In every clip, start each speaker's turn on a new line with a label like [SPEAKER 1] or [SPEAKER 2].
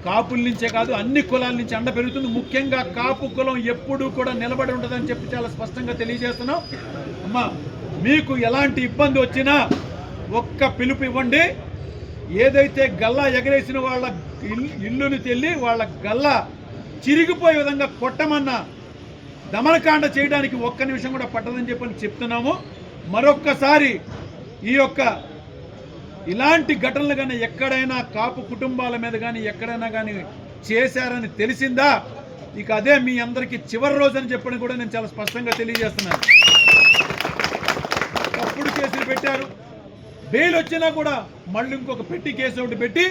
[SPEAKER 1] కాపుల నుంచే కాదు అన్ని కులాల నుంచి అండ పెరుగుతుంది. ముఖ్యంగా కాపు కులం ఎప్పుడూ కూడా నిలబడి ఉంటుందని చెప్పి చాలా స్పష్టంగా తెలియజేస్తున్నాం. అమ్మా, మీకు ఎలాంటి ఇబ్బంది వచ్చినా ఒక్క పిలుపు ఇవ్వండి. ఏదైతే గల్లా ఎగరేసిన వాళ్ళ ఇల్లుని తెల్లి వాళ్ళ గల్లా చిరిగిపోయే విధంగా కొట్టమన్నా దమనకాండ చేయడానికి ఒక్క నిమిషం కూడా పట్టదని చెప్పని చెప్తున్నాము. మరొక్కసారి ఈ యొక్క ఇలాంటి ఘటనలు కానీ ఎక్కడైనా కాపు కుటుంబాల మీద కానీ ఎక్కడైనా కానీ చేశారని తెలిసిందా, ఇక అదే మీ అందరికీ చివరి రోజు అని చెప్పని కూడా నేను చాలా స్పష్టంగా తెలియజేస్తున్నాను. తప్పుడు కేసులు పెట్టారు, బెయిల్ వచ్చినా కూడా మళ్ళీ ఇంకొక పెట్టి కేసు ఒకటి పెట్టి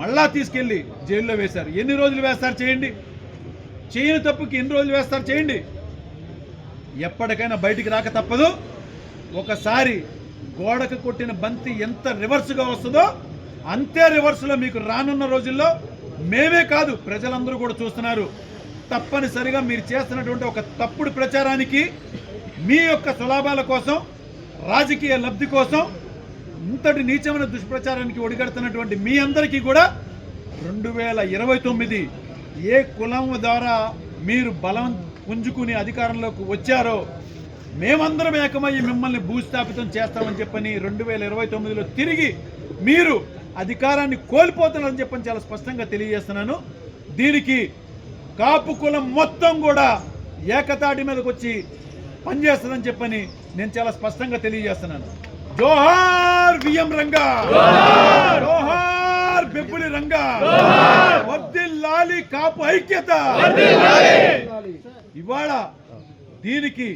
[SPEAKER 1] మళ్ళా తీసుకెళ్ళి జైల్లో వేశారు. ఎన్ని రోజులు వేస్తారు చేయండి, చేయని తప్పుకి ఎన్ని రోజులు వేస్తారు చేయండి. ఎప్పటికైనా బయటికి రాక తప్పదు. ఒకసారి గోడకు కొట్టిన బంతి ఎంత రివర్స్గా వస్తుందో అంతే రివర్స్లో మీకు రానున్న రోజుల్లో మేమే కాదు ప్రజలందరూ కూడా చూస్తున్నారు. తప్పనిసరిగా మీరు చేస్తున్నటువంటి ఒక తప్పుడు ప్రచారానికి, మీ యొక్క సులాభాల కోసం, రాజకీయ లబ్ధి కోసం ఇంతటి నీచమైన దుష్ప్రచారానికి ఒడిగడుతున్నటువంటి మీ అందరికీ కూడా 2029 ఏ కులం ద్వారా మీరు బలం పుంజుకుని అధికారంలోకి వచ్చారో మేమందరం ఏకమయ్యి మిమ్మల్ని భూస్థాపితం చేస్తామని చెప్పని 2029లో తిరిగి మీరు అధికారాన్ని కోల్పోతున్నారని చెప్పని చాలా స్పష్టంగా తెలియజేస్తున్నాను. దీనికి కాపు కులం మొత్తం కూడా ఏకతాటి మీదకి వచ్చి పనిచేస్తుందని చెప్పని నేను చాలా స్పష్టంగా తెలియజేస్తున్నాను. జోహార్ విఎం రంగా, జోహార్ బెబ్బులి రంగా, వర్ధిల్లాలి కాపు ఐక్యత. ఇవాళ దీనికి